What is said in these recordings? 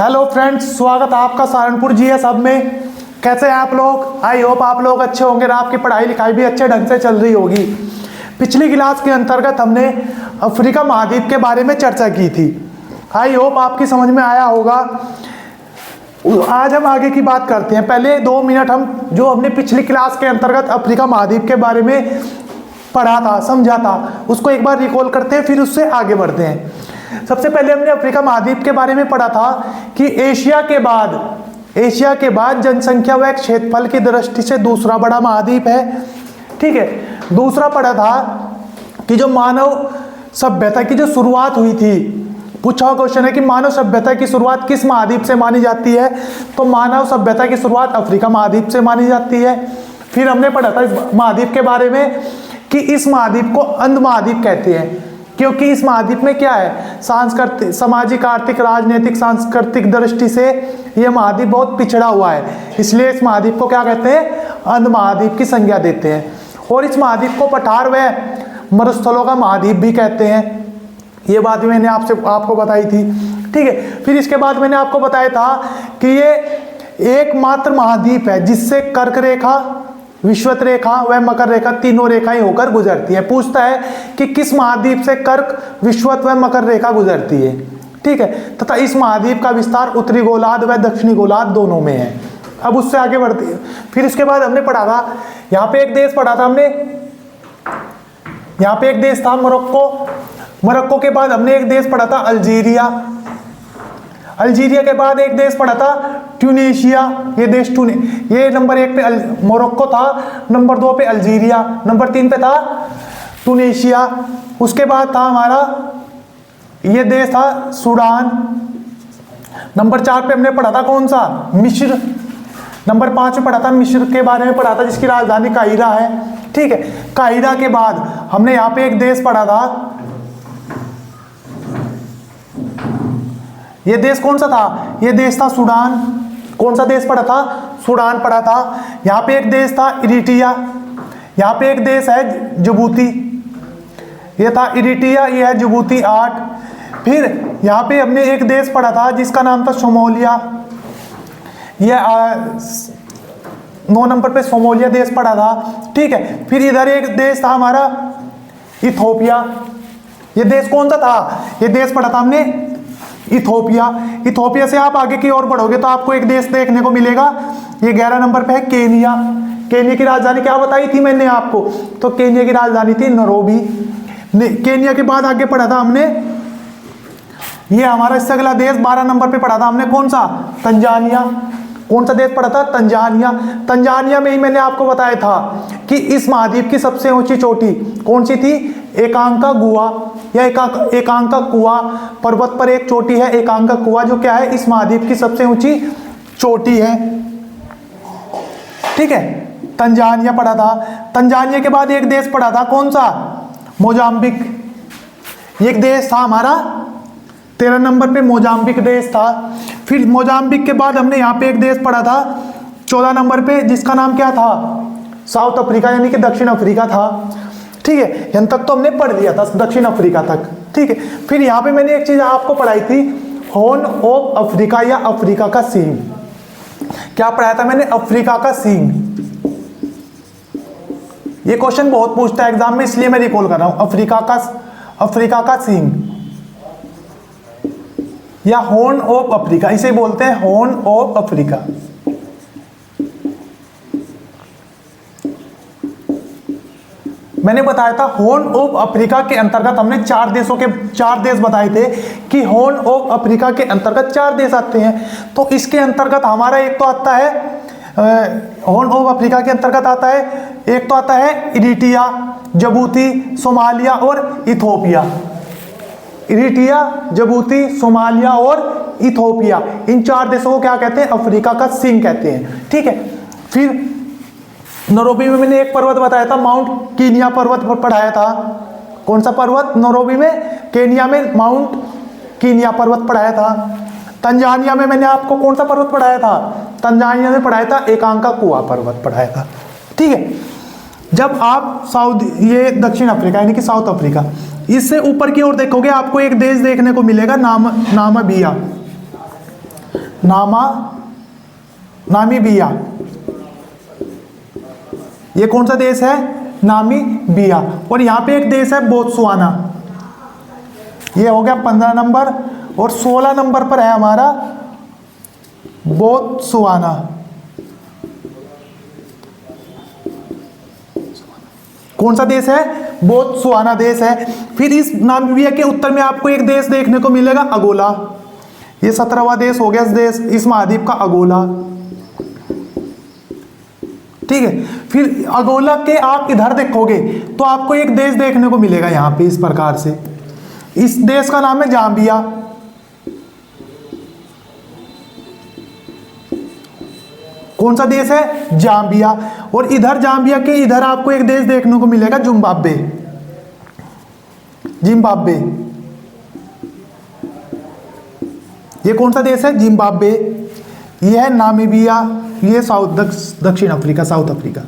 Hello friends, स्वागत है आपका सहारनपुर जीएस हब में। कैसे हैं आप लोग? आई होप आप लोग अच्छे होंगे और आपकी पढ़ाई लिखाई भी अच्छे ढंग से चल रही होगी। पिछली क्लास के अंतर्गत हमने अफ्रीका महाद्वीप के बारे में चर्चा की थी। आई होप आपकी समझ में आया होगा। आज हम आगे की बात करते हैं। पहले 2 मिनट हम जो हमने पिछली क्लास के अंतर्गत अफ्रीका महाद्वीप के बारे में पढ़ा था, समझा था, उसको एक बार रिकॉल करते हैं, फिर उससे आगे बढ़ते हैं। सबसे पहले हमने अफ्रीका महाद्वीप के बारे में पढ़ा था कि एशिया के बाद जनसंख्या व क्षेत्रफल की दृष्टि से दूसरा बड़ा महाद्वीप है। ठीक है। दूसरा पढ़ा था कि जो मानव सभ्यता की जो शुरुआत हुई थी, पूछा हुआ क्वेश्चन है कि मानव सभ्यता की शुरुआत किस महाद्वीप से मानी जाती है, तो मानव सभ्यता की शुरुआत अफ्रीका महाद्वीप से मानी जाती है। फिर हमने पढ़ा था इस महाद्वीप के बारे में कि इस महाद्वीप को अंध महाद्वीप कहते हैं, क्योंकि इस महाद्वीप में क्या है, सांस्कृतिक, सामाजिक, आर्थिक, राजनीतिक, सांस्कृतिक दृष्टि से यह महाद्वीप बहुत पिछड़ा हुआ है, इसलिए इस महाद्वीप को क्या कहते हैं, अंध महाद्वीप की संज्ञा देते हैं। और इस महाद्वीप को पठार व मरुस्थलों का महाद्वीप भी कहते हैं। ये बात भी मैंने आपको बताई थी। ठीक है। फिर इसके बाद मैंने आपको बताया था कि ये एकमात्र महाद्वीप है जिससे कर्क रेखा, विषुवत रेखा व मकर रेखा तीनों रेखाएं होकर गुजरती है। पूछता है कि किस महाद्वीप से कर्क, विषुवत व मकर रेखा गुजरती है। ठीक है। तथा इस महाद्वीप का विस्तार उत्तरी गोलार्ध व दक्षिणी गोलार्ध दोनों में है। अब उससे आगे बढ़ती है। फिर इसके बाद हमने पढ़ा था, यहाँ पे एक देश पढ़ा था हमने, यहाँ पे एक देश था मोरक्को। मोरक्को के बाद हमने एक देश पढ़ा था अल्जीरिया। अल्जीरिया के बाद एक देश पढ़ा था ट्यूनीशिया। ये देश ये नंबर 1 पे मोरक्को था, नंबर 2 पे अल्जीरिया, नंबर 3 पे था ट्यूनीशिया। उसके बाद था हमारा ये देश था सूडान। नंबर 4 पे हमने पढ़ा था कौन सा, मिस्र। नंबर 5 पे पढ़ा था मिस्र के बारे में पढ़ा था, जिसकी राजधानी काहिरा है। ठीक है। काहिरा के बाद हमने यहाँ पे एक देश पढ़ा था, ये देश कौन सा था, ये देश था सूडान। कौन सा देश पढ़ा था, सूडान पढ़ा था। यहाँ पे एक देश था इरिट्रिया। यहाँ पे एक देश है जिबूती, ये था इरिट्रिया, ये है जिबूती 8। फिर यहाँ पे हमने एक देश पढ़ा था जिसका नाम था सोमालिया। ये 9 नंबर पे सोमालिया देश पढ़ा था। ठीक है। फिर इधर एक देश था हमारा इथोपिया। ये देश कौन सा था, ये देश पढ़ा था हमने इथोपिया। इथोपिया से आप आगे की ओर बढ़ोगे तो आपको एक देश देखने को मिलेगा, ये 11 नंबर पे है केनिया। केनिया की राजधानी क्या बताई थी मैंने आपको, तो केनिया की राजधानी थी नैरोबी। केनिया के बाद आगे पढ़ा था हमने, ये हमारा इससे अगला देश 12 नंबर पे पढ़ा था हमने, कौन सा, तंजानिया। कौन सा देश पढ़ा था, तंजानिया। तंजानिया में ही मैंने आपको बताया था कि इस महाद्वीप की सबसे ऊंची चोटी कौन सी थी, एकांका गुआ या एकांका कुआ पर्वत पर एक चोटी है, एकांका कुआ, जो क्या है, इस महाद्वीप की सबसे ऊंची चोटी है। ठीक है। तंजानिया पढ़ा था। तंजानिया के बाद एक देश पढ़ा था, कौन सा, मोजाम्बिक। एक देश था हमारा 13 नंबर पे मोजाम्बिक देश था। फिर मोजाम्बिक के बाद हमने यहाँ पे एक देश पढ़ा था 14 नंबर पे, जिसका नाम क्या था, साउथ अफ्रीका, यानी कि दक्षिण अफ्रीका था। ठीक है। यहाँ तक तो हमने पढ़ लिया था, दक्षिण अफ्रीका तक। ठीक है। फिर यहाँ पे मैंने एक चीज आपको पढ़ाई थी, हॉर्न ऑफ अफ्रीका या अफ्रीका का सींग। क्या पढ़ाया था मैंने, अफ्रीका का सींग। ये क्वेश्चन बहुत पूछता है एग्जाम में, इसलिए मैं रिकॉल कर रहा हूं, अफ्रीका का सींग या हॉर्न ऑफ अफ्रीका, इसे बोलते हैं हॉर्न ऑफ अफ्रीका। मैंने बताया था हॉर्न ऑफ अफ्रीका के अंतर्गत हमने 4 देश बताए थे कि हॉर्न ऑफ अफ्रीका के अंतर्गत 4 देश आते हैं। तो इसके अंतर्गत हमारा एक तो आता है, हॉर्न ऑफ अफ्रीका के अंतर्गत आता है, एक तो आता है इरिट्रिया, जिबूती, सोमालिया और इथोपिया। इरिट्रिया, जिबूती, सोमालिया और इथोपिया, इन 4 देशों को क्या कहते हैं, अफ्रीका का सींग कहते हैं। ठीक है। फिर नैरोबी में मैंने एक पर्वत बताया था, माउंट कीनिया पर्वत पढ़ाया था। कौन सा पर्वत, नैरोबी में, केनिया में माउंट कीनिया पर्वत पढ़ाया था। तंजानिया में मैंने आपको कौन सा पर्वत पढ़ाया था, तंजानिया में पढ़ाया था एकांका कुआ पर्वत पढ़ाया था। ठीक है। जब आप ये दक्षिण अफ्रीका यानी कि साउथ अफ्रीका, इससे ऊपर की ओर देखोगे आपको एक देश देखने को मिलेगा, नामाबिया। नामीबिया। ये कौन सा देश है? नामीबिया। और यहां पे एक देश है बोत्सवाना। ये हो गया 15 नंबर। और 16 नंबर पर है हमारा बोत्सवाना। कौन सा देश है? बोत्सवाना देश है। फिर इस नामीबिया के उत्तर में आपको एक देश देखने को मिलेगा, अंगोला। ये 17वां देश हो गया इस महाद्वीप का, अंगोला। ठीक है। फिर अंगोला के आप इधर देखोगे तो आपको एक देश देखने को मिलेगा यहां पे इस प्रकार से। इस देश का नाम है जाम्बिया। कौन सा देश है? जाम्बिया। और इधर जाम्बिया के इधर आपको एक देश देखने को मिलेगा, जिम्बाब्वे। जिम्बाब्वे। ये कौन सा देश है? जिम्बाब्वे। ये है नामीबिया। ये दक्षिण अफ्रीका, साउथ अफ्रीका।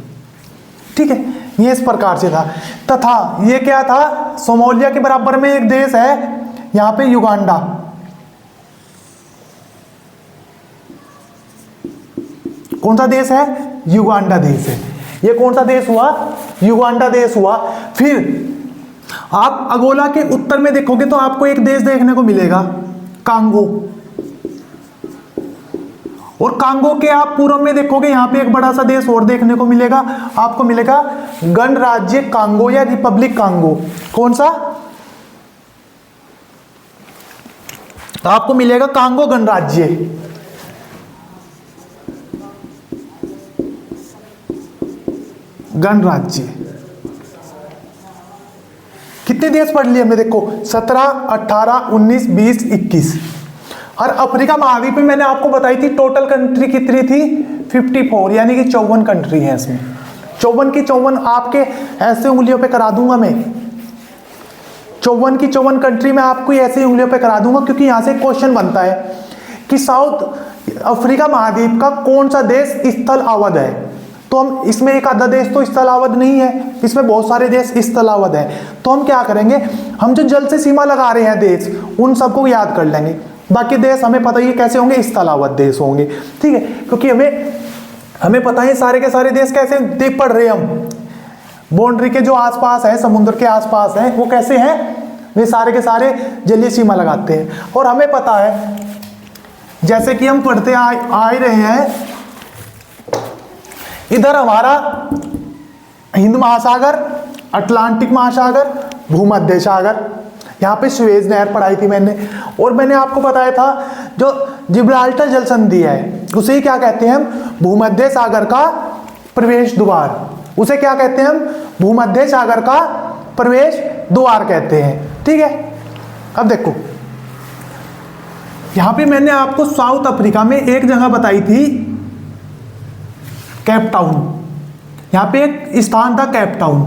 ठीक है। ये इस प्रकार से था। तथा ये क्या था? सोमालिया के बराबर में एक देश है यहां पे, युगांडा। कौन सा देश है? युगांडा देश है। ये कौन सा देश हुआ? युगांडा देश हुआ। फिर आप अंगोला के उत्तर में देखोगे तो आपको एक देश देखने को मिलेगा, कांगो। और कांगो के आप पूर्व में देखोगे यहां पे एक बड़ा सा देश और देखने को मिलेगा, आपको मिलेगा गणराज्य कांगो या रिपब्लिक कांगो। कौन सा? तो आपको मिलेगा कांगो गणराज्य। गणराज्य। कितने देश पढ़ लिए हमने? देखो 17, 18, 19, 20, 21। और अफ्रीका महाद्वीप में मैंने आपको बताई थी टोटल कंट्री कितनी थी? 54, यानी कि 54 कंट्री है इसमें। 54 की 54 आपके ऐसे उंगलियों पे करा दूंगा मैं। 54 की 54 कंट्री में आपको ऐसे उंगलियों पे करा दूंगा, क्योंकि यहां से क्वेश्चन बनता है कि साउथ अफ्रीका महाद्वीप का कौन सा देश स्थल आवध है। तो हम इसमें एक आधा देश तो स्थल आवध नहीं है, इसमें बहुत सारे देश स्थल आवध है। तो हम क्या करेंगे? हम जो जल से सीमा लगा रहे हैं देश, उन सबको याद कर लेंगे। बाकी देश हमें पता ही कैसे होंगे, स्थलावध देश होंगे। ठीक है। क्योंकि हमें पता है सारे के सारे देश कैसे देख पढ़ रहे हैं हम। बाउंड्री के जो आसपास है, समुद्र के आसपास है, वो कैसे हैं? वे सारे के सारे जलीय सीमा लगाते हैं। और हमें पता है, जैसे कि हम पढ़ते आ रहे हैं, इधर हमारा हिंद महासागर, अटलांटिक महासागर, भूमध्य सागर। यहाँ पे सुएज नहर पढ़ाई थी मैंने। और मैंने आपको बताया था जो जिब्राल्टर जल संधि है, उसे ही क्या कहते हैं हम? भूमध्य सागर का प्रवेश द्वार। उसे क्या कहते हैं हम? भूमध्य सागर का प्रवेश द्वार कहते हैं। ठीक है। अब देखो यहां पे मैंने आपको साउथ अफ्रीका में एक जगह बताई थी, केप टाउन। यहां पे एक स्थान था केप टाउन।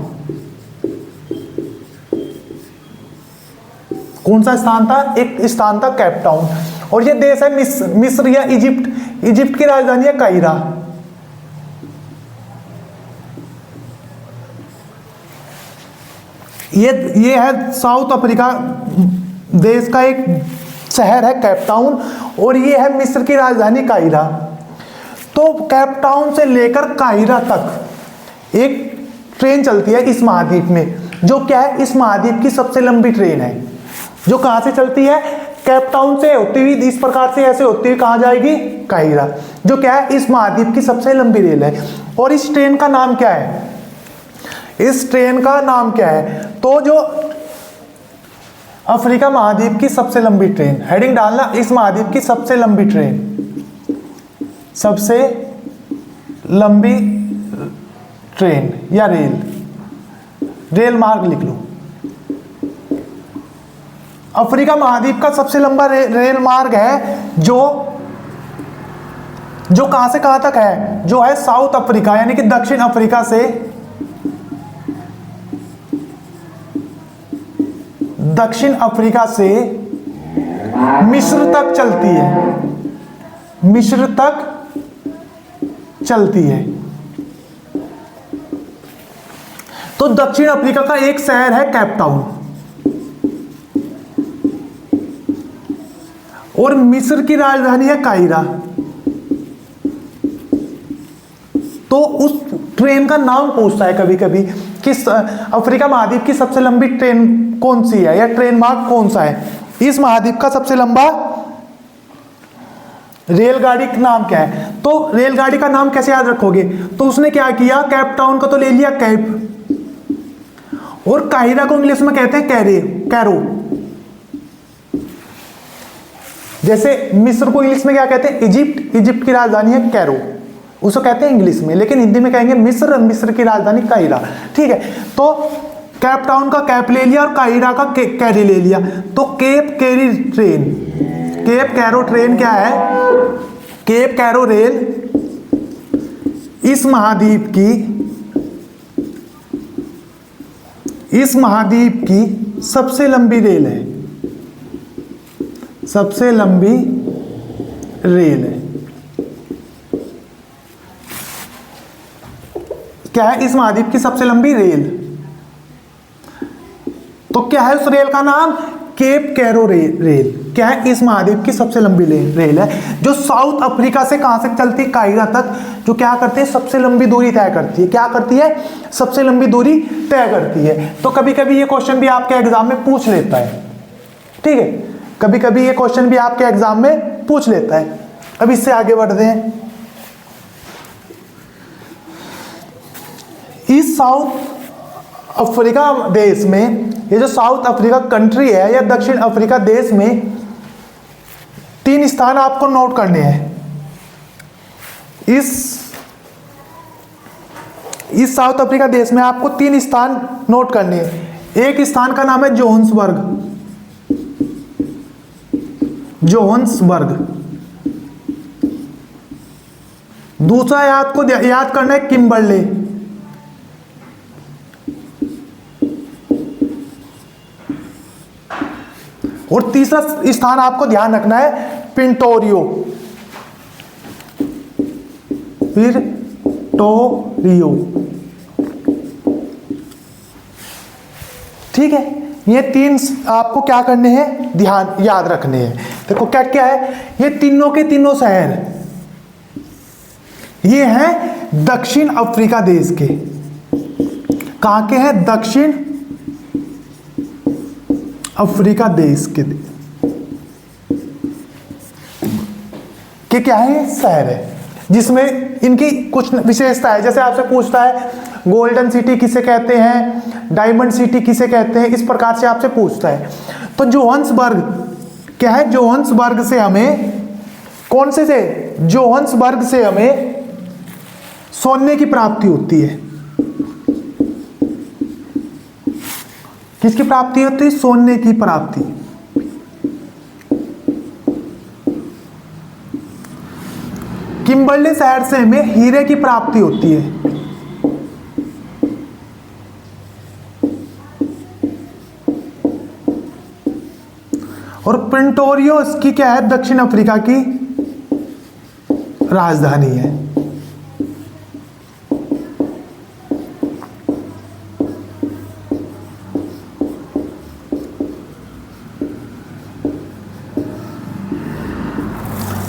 कौन सा स्थान था? एक स्थान था केप टाउन। और ये देश है मिस्र या इजिप्ट। इजिप्ट की राजधानी है काहिरा। ये है साउथ अफ्रीका देश का एक शहर है केप टाउन, और ये है मिस्र की राजधानी काहिरा। तो केप टाउन से लेकर काहिरा तक एक ट्रेन चलती है इस महाद्वीप में, जो क्या है? इस महाद्वीप की सबसे लंबी ट्रेन है। जो कहां से चलती है? केप टाउन से होती हुई इस प्रकार से ऐसे होती हुई कहां जाएगी? काहिरा। जो क्या है? इस महाद्वीप की सबसे लंबी रेल है। और इस ट्रेन का नाम क्या है? इस ट्रेन का नाम क्या है? तो जो अफ्रीका महाद्वीप की सबसे लंबी ट्रेन, हेडिंग डालना, इस महाद्वीप की सबसे लंबी ट्रेन, सबसे लंबी ट्रेन या रेल मार्ग लिख लो। अफ्रीका महाद्वीप का सबसे लंबा रेल मार्ग है जो कहां से कहां तक है? जो है साउथ अफ्रीका, यानी कि दक्षिण अफ्रीका से मिस्र तक चलती है। मिस्र तक चलती है। तो दक्षिण अफ्रीका का एक शहर है केप टाउन, और मिस्र की राजधानी है काहिरा। तो उस ट्रेन का नाम पूछता है कभी कभी कि अफ्रीका महाद्वीप की सबसे लंबी ट्रेन कौन सी है या ट्रेन मार्ग कौन सा है, इस महाद्वीप का सबसे लंबा रेलगाड़ी का नाम क्या है। तो रेलगाड़ी का नाम कैसे याद रखोगे, तो उसने क्या किया, कैप टाउन का तो ले लिया कैप, और काहिरा को इंग्लिश में कहते हैं कैरो। जैसे मिस्र को इंग्लिश में क्या कहते हैं, इजिप्ट, इजिप्ट की राजधानी है कैरो, उसको कहते हैं इंग्लिश में, लेकिन हिंदी में कहेंगे मिस्र, मिस्र की राजधानी काहिरा। ठीक है, तो कैप टाउन का कैप ले लिया और काहिरा का कैरी ले लिया। तो Cape carry train, Cape Cairo train क्या है, केप कैरो रेल इस महाद्वीप की सबसे लंबी रेल है, सबसे लंबी रेल है। क्या है, इस महाद्वीप की सबसे लंबी रेल। तो क्या है उस रेल का नाम, केप कैरो रेल। क्या है, इस महाद्वीप की सबसे लंबी रेल है, जो साउथ अफ्रीका से कहां से चलती है, काहिरा तक, जो क्या करती है, सबसे लंबी दूरी तय करती है। क्या करती है, सबसे लंबी दूरी तय करती है। तो कभी कभी ये क्वेश्चन भी आपके एग्जाम में पूछ लेता है। ठीक है, कभी कभी ये क्वेश्चन भी आपके एग्जाम में पूछ लेता है। अब इससे आगे बढ़ते हैं। इस साउथ अफ्रीका देश में, ये जो साउथ अफ्रीका कंट्री है या दक्षिण अफ्रीका देश में, 3 स्थान आपको नोट करने हैं। इस साउथ अफ्रीका देश में आपको 3 स्थान नोट करने हैं। एक स्थान का नाम है जोहान्सबर्ग, जोहान्सबर्ग। दूसरा आपको याद करना है किम्बरले, और तीसरा स्थान आपको ध्यान रखना है पिंटोरियो, पिंटोरियो। ठीक है, ये 3 आपको क्या करने हैं, ध्यान याद रखने हैं। देखो क्या क्या है, ये तीनों के तीनों शहर ये हैं दक्षिण अफ्रीका देश के। कहां के हैं, दक्षिण अफ्रीका देश के क्या है, शहर है, जिसमें इनकी कुछ विशेषता है। जैसे आपसे पूछता है गोल्डन सिटी किसे कहते हैं, डायमंड सिटी किसे कहते हैं, इस प्रकार से आपसे पूछता है। तो जोहान्सबर्ग क्या है, जोहान्सबर्ग से हमें कौन से जोहान्सबर्ग से हमें सोने की प्राप्ति होती है। किसकी प्राप्ति होती है, सोने की प्राप्ति। किम्बरले शहर से हमें हीरे की प्राप्ति होती है। और प्रिंटोरियो इसकी क्या है, दक्षिण अफ्रीका की राजधानी है।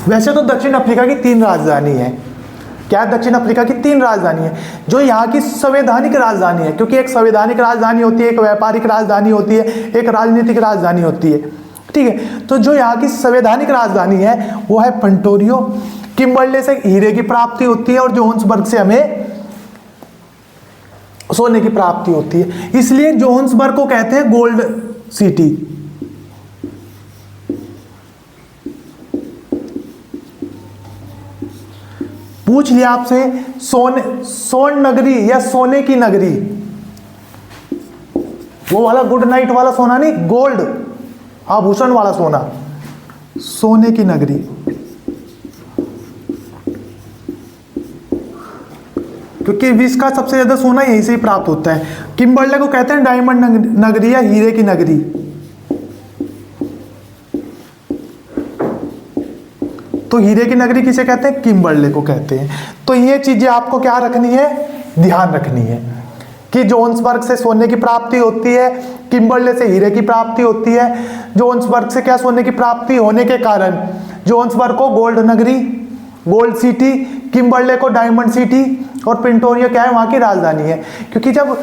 वैसे तो दक्षिण अफ्रीका की 3 राजधानी है। क्या दक्षिण अफ्रीका की 3 राजधानी है, जो यहाँ की संवैधानिक राजधानी है, क्योंकि एक संवैधानिक राजधानी होती है, एक व्यापारिक राजधानी होती है, एक राजनीतिक राजधानी होती है। ठीक है, तो जो यहाँ की संवैधानिक राजधानी है वो है प्रिंटोरियो। किम्बरले से हीरे की प्राप्ति होती है और जोहान्सबर्ग से हमें सोने की प्राप्ति होती है, इसलिए जोहान्सबर्ग को कहते हैं गोल्ड सिटी। पूछ लिया आपसे सोन नगरी या सोने की नगरी, वो वाला गुड नाइट वाला सोना नहीं, गोल्ड आभूषण वाला सोना, सोने की नगरी। क्योंकि विश्व का सबसे ज्यादा सोना यहीं से ही प्राप्त होता है। किम्बरले को कहते हैं डायमंड नगरी या हीरे की नगरी। तो हीरे की नगरी किसे कहते हैं, किम्बरले को कहते हैं। तो ये चीजें आपको क्या रखनी है, ध्यान रखनी है कि जोहान्सबर्ग से सोने की प्राप्ति होती है, किम्बरले से हीरे की प्राप्ति होती है। जोहान्सबर्ग से क्या सोने की प्राप्ति होने के कारण जोहान्सबर्ग को गोल्ड नगरी गोल्ड सिटी, किम्बरले को डायमंड सिटी, और प्रिटोरिया क्या है, वहाँ की राजधानी है। क्योंकि जब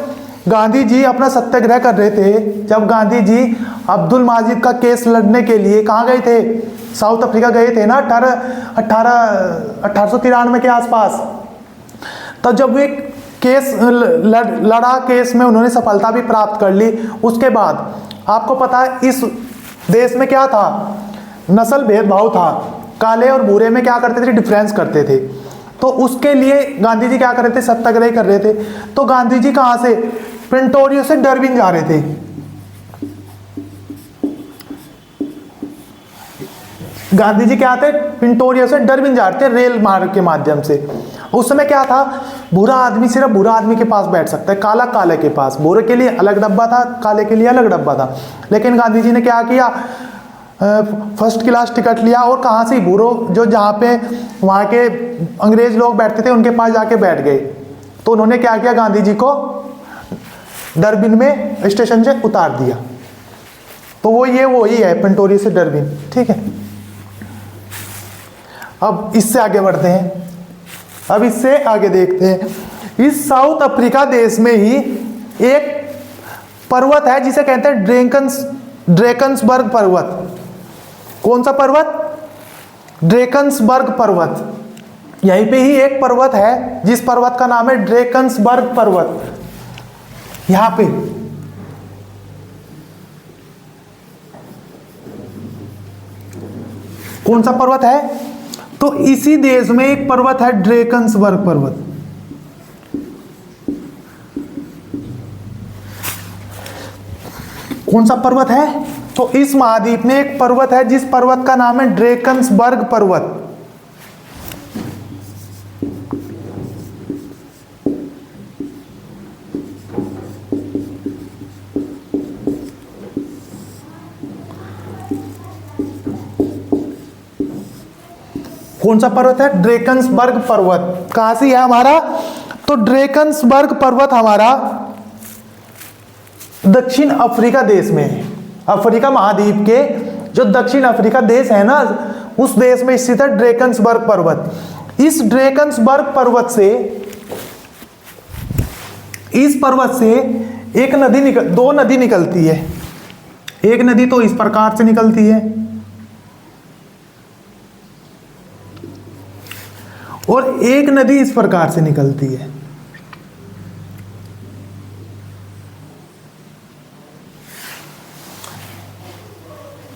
गांधी जी अपना सत्याग्रह कर रहे थे, जब गांधी जी अब्दुल माजिद का केस लड़ने के लिए कहाँ गए थे, साउथ अफ्रीका गए थे ना 1893 के आसपास। तब जब वे केस लड़ा, केस में उन्होंने सफलता भी प्राप्त कर ली। उसके बाद आपको पता है इस देश में क्या था, नस्ल भेदभाव था, काले और भूरे में क्या करते थे, डिफरेंस करते थे। तो उसके लिए गांधी जी क्या कर रहे थे, सत्याग्रह कर रहे थे। तो गांधी जी कहाँ से, प्रिटोरिया से डरबिन जा रहे थे। गांधी जी क्या थे, प्रिटोरिया से डरबिन जा रहे थे रेल मार्ग के माध्यम से। उस समय क्या था, भूरा आदमी सिर्फ भूरा आदमी के पास बैठ सकता है, काला काले के पास, भूरे के लिए अलग डब्बा था, काले के लिए अलग डब्बा था। लेकिन गांधी जी ने क्या किया, फर्स्ट क्लास टिकट लिया और कहाँ से, भूरो जो जहाँ पे वहाँ के अंग्रेज लोग बैठते थे उनके पास जाके बैठ गए। तो उन्होंने क्या किया, गांधी जी को डरबिन में स्टेशन से उतार दिया। तो वही है प्रिटोरिया से डरबिन, ठीक है। अब इससे आगे बढ़ते हैं, अब इससे आगे देखते हैं। इस साउथ अफ्रीका देश में ही एक पर्वत है जिसे कहते हैं ड्रेकन्सबर्ग पर्वत। कौन सा पर्वत, ड्रेकन्सबर्ग पर्वत। यहीं पे ही एक पर्वत है जिस पर्वत का नाम है ड्रेकन्सबर्ग पर्वत। यहां पे कौन सा पर्वत है, तो इसी देश में एक पर्वत है ड्रेकन्सबर्ग पर्वत। कौन सा पर्वत है, तो इस महाद्वीप में एक पर्वत है जिस पर्वत का नाम है ड्रेकन्सबर्ग पर्वत। कौन सा पर्वत है, ड्रेकन्सबर्ग पर्वत। कहां से है हमारा, तो ड्रेकन्सबर्ग पर्वत हमारा दक्षिण अफ्रीका देश में है। अफ्रीका महाद्वीप के जो दक्षिण अफ्रीका देश है ना, उस देश में स्थित है ड्रेकन्सबर्ग पर्वत। इस ड्रेकन्सबर्ग पर्वत से, इस पर्वत से एक नदी दो नदी निकलती है। एक नदी तो इस प्रकार से निकलती है और एक नदी इस प्रकार से निकलती है।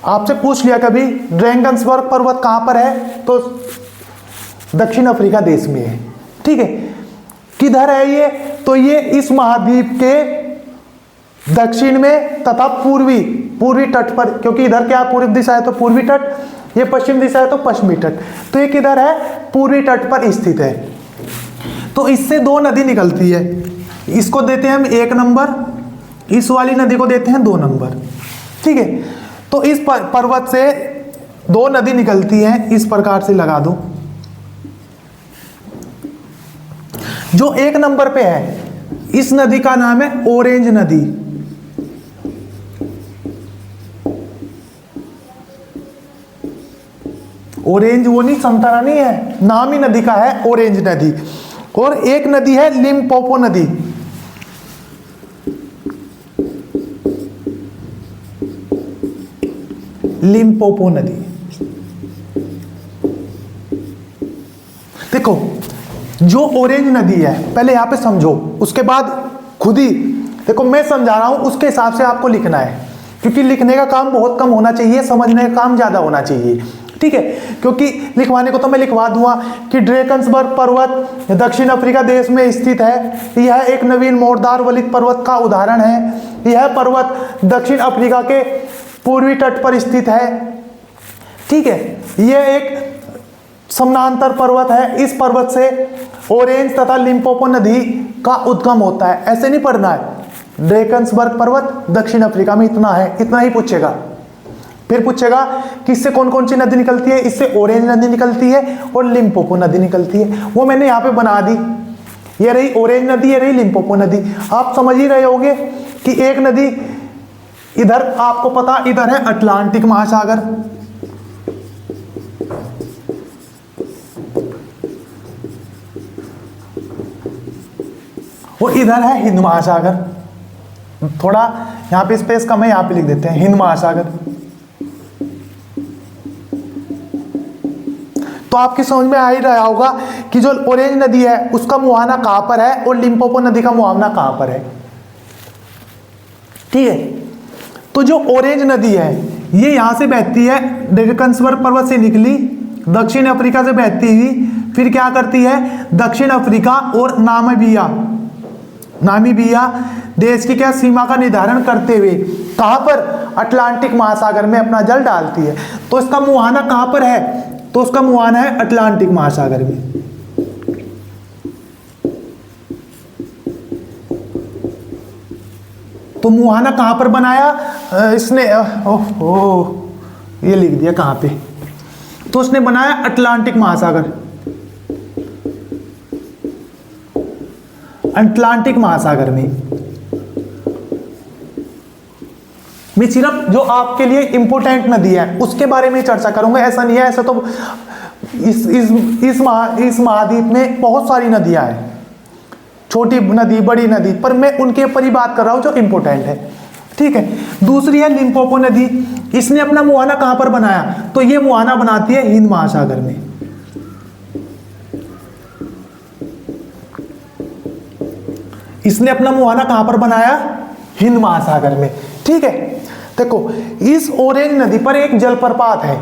आपसे पूछ लिया कभी ड्रेकन्सबर्ग पर्वत कहां पर है, तो दक्षिण अफ्रीका देश में है, ठीक है। किधर है ये, तो ये इस महाद्वीप के दक्षिण में तथा पूर्वी तट पर, क्योंकि इधर क्या पूर्वी दिशा है तो पूर्वी तट, ये पश्चिम दिशा है तो पश्चिमी तट, तो ये किधर है, पूर्वी तट पर स्थित है। तो इससे दो नदी निकलती है, इसको देते हैं हम 1 नंबर, इस वाली नदी को देते हैं 2 नंबर, ठीक है। तो इस पर्वत से 2 नदी निकलती हैं, इस प्रकार से लगा दो। जो 1 नंबर पे है, इस नदी का नाम है ऑरेंज नदी। ऑरेंज वो नहीं, संतरा नहीं है, नाम ही नदी का है ऑरेंज नदी। और एक नदी है लिम्पोपो नदी। लिम्पोपो नदी, देखो जो ऑरेंज नदी है, पहले यहां पे समझो, उसके बाद खुद ही देखो मैं समझा रहा हूं, उसके हिसाब से आपको लिखना है, क्योंकि लिखने का काम बहुत कम होना चाहिए, समझने का काम ज्यादा होना चाहिए, ठीक है। क्योंकि लिखवाने को तो मैं लिखवा दूंगा कि ड्रेकन्सबर्ग पर्वत दक्षिण अफ्रीका देश में स्थित है, यह एक नवीन मोड़दार वलित पर्वत का उदाहरण है, यह पर्वत दक्षिण अफ्रीका के पूर्वी तट पर स्थित है, ठीक है। यह एक समानांतर पर्वत है, इस पर्वत से ऑरेंज तथा लिम्पोपो नदी का उद्गम होता है। ऐसे नहीं पढ़ना है, ड्रेकन्सबर्ग पर्वत दक्षिण अफ्रीका में इतना है, इतना ही पूछेगा। फिर पूछेगा कि इससे कौन कौन सी नदी निकलती है, इससे ऑरेंज नदी निकलती है और लिम्पोपो नदी निकलती है, वो मैंने यहाँ पे बना दी। ये रही ऑरेंज नदी, ये रही लिम्पोपो नदी। आप समझ ही रहे होंगे कि एक नदी इधर, आपको पता इधर है अटलांटिक महासागर, वो इधर है हिंद महासागर, थोड़ा यहाँ पे स्पेस कम है, यहाँ पे लिख देते हैं हिंद महासागर। तो आपकी समझ में आ ही रहा होगा कि जो ओरेंज नदी है उसका मुहाना कहां पर है और लिम्पोपो नदी का मुहाना कहां पर है। ठीक है, तो जो ओरेंज नदी है ये यहां से बहती है, डेकन्सवर्ग पर्वत से निकली, दक्षिण अफ्रीका से बहती हुई फिर क्या करती है, दक्षिण अफ्रीका और नामीबिया देश की क्या सीमा का निर्धारण करते हुए कहां पर, अटलांटिक महासागर में अपना जल डालती है। तो इसका मुहाना कहां पर है, तो उसका मुहाना है अटलांटिक महासागर में। तो मुहाना कहां पर बनाया इसने, ये लिख दिया कहां पे, तो उसने बनाया अटलांटिक महासागर, अटलांटिक महासागर में। मैं सिर्फ जो आपके लिए इंपोर्टेंट नदी है उसके बारे में चर्चा करूंगा, ऐसा नहीं है, ऐसा तो इस महाद्वीप में बहुत सारी नदियां हैं, छोटी नदी बड़ी नदी, पर मैं उनके ऊपर ही बात कर रहा हूं जो इंपोर्टेंट है। ठीक है, दूसरी है लिम्पोपो नदी, इसने अपना मुहाना कहां पर बनाया, तो ये मुहाना बनाती है हिंद महासागर में। इसने अपना मुहाना कहां पर बनाया, हिंद महासागर में। ठीक है, देखो इस ओरेंज नदी पर एक जलप्रपात है,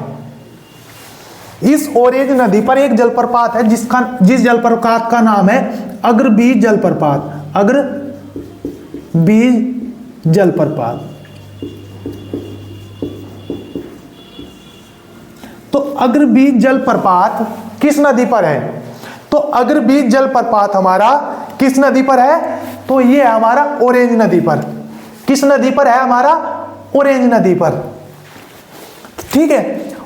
इस ओरेंज नदी पर एक जलप्रपात है जिस जलप्रपात का नाम है अग्रबीज जलप्रपात, अग्रबीज जलप्रपात। तो अग्रबीज जलप्रपात किस नदी पर है, तो अग्रबीज जलप्रपात हमारा किस नदी पर है, तो ये है हमारा ओरेंज नदी पर। किस नदी पर है, हमारा ओरेंज नदी पर। ठीक है,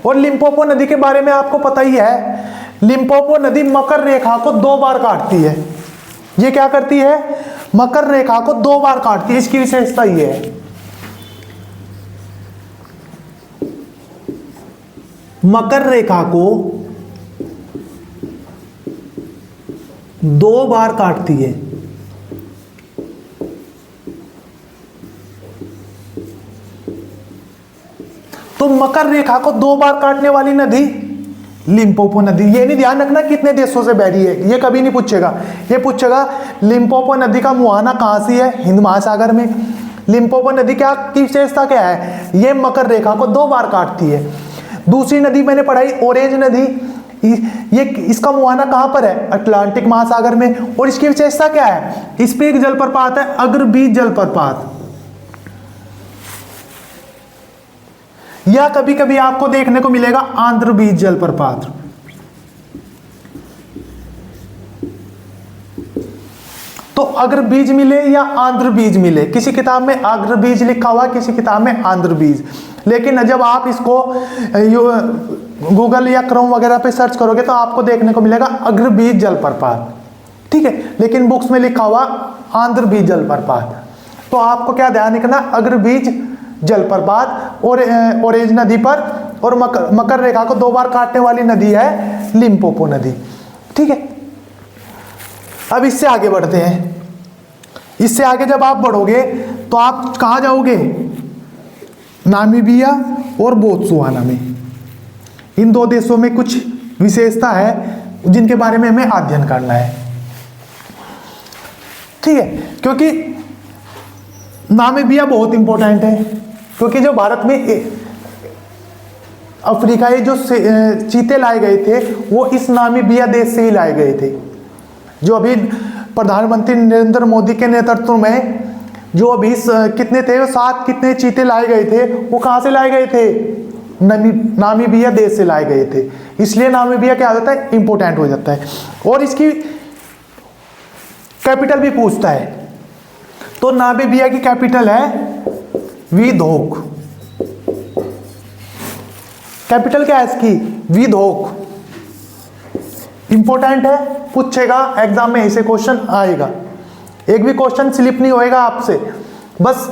और लिम्पोपो नदी के बारे में आपको पता ही है, लिम्पोपो नदी मकर रेखा को 2 बार काटती है। ये क्या करती है, मकर रेखा को 2 बार काटती है, इसकी विशेषता ये है। मकर रेखा को 2 बार काटती है। तो मकर रेखा को 2 बार काटने वाली नदी लिम्पोपो नदी। ये नहीं ध्यान रखना कितने देशों से बह रही है, ये कभी नहीं पूछेगा, ये पूछेगा लिम्पोपो नदी का मुहाना कहां से है, हिंद महासागर में। लिम्पोपो नदी क्या की विशेषता क्या है, ये मकर रेखा को 2 बार काटती है। दूसरी नदी मैंने पढ़ाई ओरेंज नदी, ये इसका मुहाना कहां पर है, अटलांटिक महासागर में, और इसकी विशेषता क्या है, इस पे एक जलप्रपात है अग्रबीज जलप्रपात, या कभी कभी आपको देखने को मिलेगा आंध्रबीज जलप्रपात। तो अग्रबीज मिले या आंध्रबीज मिले, किसी किताब में अग्रबीज लिखा हुआ, किसी किताब में आंध्रबीज, लेकिन जब आप इसको गूगल या क्रोम वगैरह पे सर्च करोगे तो आपको देखने को मिलेगा अग्रबीज जलप्रपात। ठीक है, लेकिन बुक्स में लिखा हुआ आंध्रबीज जलप्रपात। तो आपको क्या ध्यान रखना, अग्रबीज जलप्रपात और ओरेंज नदी पर, और मकर रेखा को 2 बार काटने वाली नदी है लिम्पोपो नदी। ठीक है, अब इससे आगे बढ़ते हैं। इससे आगे जब आप बढ़ोगे तो आप कहाँ जाओगे, नामीबिया और बोत्सवाना में। इन 2 देशों में कुछ विशेषता है जिनके बारे में हमें अध्ययन करना है। ठीक है, क्योंकि नामीबिया बहुत इंपॉर्टेंट है, क्योंकि जो भारत में अफ्रीकाई जो चीते लाए गए थे वो इस नामीबिया देश से ही लाए गए थे। जो अभी प्रधानमंत्री नरेंद्र मोदी के नेतृत्व में जो अभी कितने थे, 7 कितने चीते लाए गए थे, वो कहाँ से लाए गए थे, नामीबिया देश से लाए गए थे। इसलिए नामीबिया क्या हो जाता है, इंपॉर्टेंट हो जाता है। और इसकी कैपिटल भी पूछता है, तो नामीबिया की कैपिटल है विंडहोक। कैपिटल क्या है इसकी, विंडहोक। इंपॉर्टेंट है, पूछेगा एग्जाम में, ऐसे क्वेश्चन आएगा, एक भी क्वेश्चन स्लिप नहीं होएगा आपसे, बस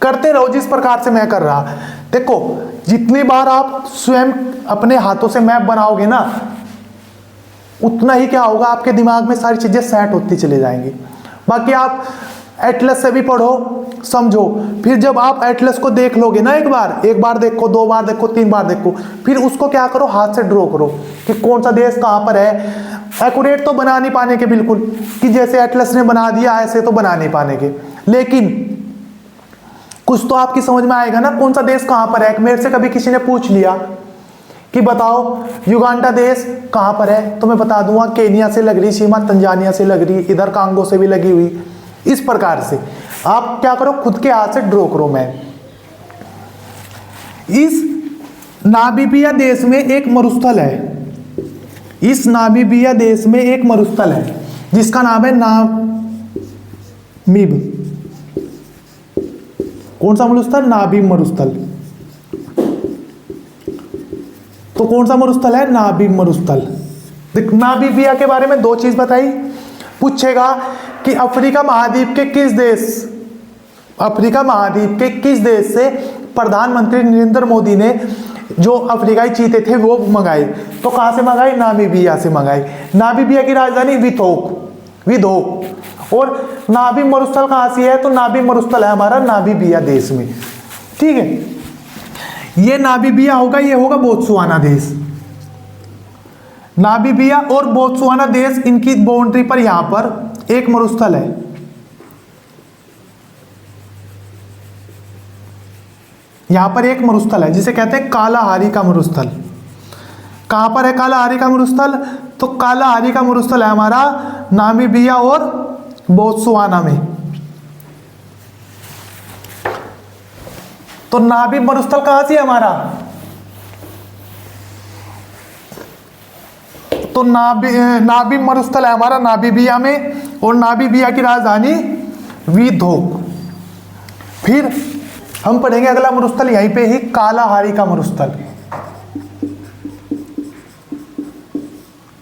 करते रहो जिस प्रकार से मैं कर रहा। देखो जितनी बार आप स्वयं अपने हाथों से मैप बनाओगे ना, उतना ही क्या होगा, आपके दिमाग में सारी चीजें सेट होती चली जाएंगी। बाकी आप एटलस से भी पढ़ो, समझो। फिर जब आप एटलस को देख लोगे ना, एक बार देखो, 2 बार देखो, 3 बार देखो, फिर उसको क्या करो, हाथ से ड्रॉ करो कि कौन सा देश कहाँ पर है। एक्यूरेट तो बना नहीं पाने के बिल्कुल, कि जैसे एटलस ने बना दिया ऐसे तो बना नहीं पाने के, लेकिन कुछ तो आपकी समझ में आएगा ना कौन सा देश कहाँ पर है। मेरे से कभी किसी ने पूछ लिया कि बताओ युगांडा देश कहाँ पर है, तो मैं बता दूंगा केनिया से लग रही सीमा, तंजानिया से लग रही, इधर कांगो से भी लगी हुई। इस प्रकार से आप क्या करो, खुद के हाथ से ड्रॉ करो। मैं इस नामीबिया देश में एक मरुस्थल है, इस नामीबिया देश में एक मरुस्थल है जिसका नाम है नामीब। कौन सा मरुस्थल? नामीब मरुस्थल। तो कौन सा मरुस्थल है? नामीब मरुस्थल। नामीबिया के बारे में 2 चीज बताई। पूछेगा कि अफ्रीका महाद्वीप के किस देश से प्रधानमंत्री नरेंद्र मोदी ने जो अफ्रीकाई चीते थे वो मंगाए, तो कहां से मंगाए? नामीबिया से मंगाए। नामीबिया की राजधानी विंडहोक। और नामीब मरुस्थल कहां से है? तो नामीब मरुस्थल है हमारा नामीबिया देश में। ठीक है, ये नामीबिया होगा, ये होगा बोत्सवाना देश। नामीबिया और बोत्सवाना देश, इनकी बाउंड्री पर यहां पर एक मरुस्थल है, यहां पर एक मरुस्थल है जिसे कहते हैं कालाहारी का मरुस्थल। कहां पर है कालाहारी का मरुस्थल? तो कालाहारी का मरुस्थल है हमारा नामीबिया और बोत्सवाना में। तो नामीब मरुस्थल कहां से है हमारा? तो नामीब मरुस्थल है हमारा नामीबिया में, और नामीबिया की राजधानी विंडहोक। फिर हम पढ़ेंगे अगला मरुस्थल यहीं पे ही, कालाहारी का मरुस्थल।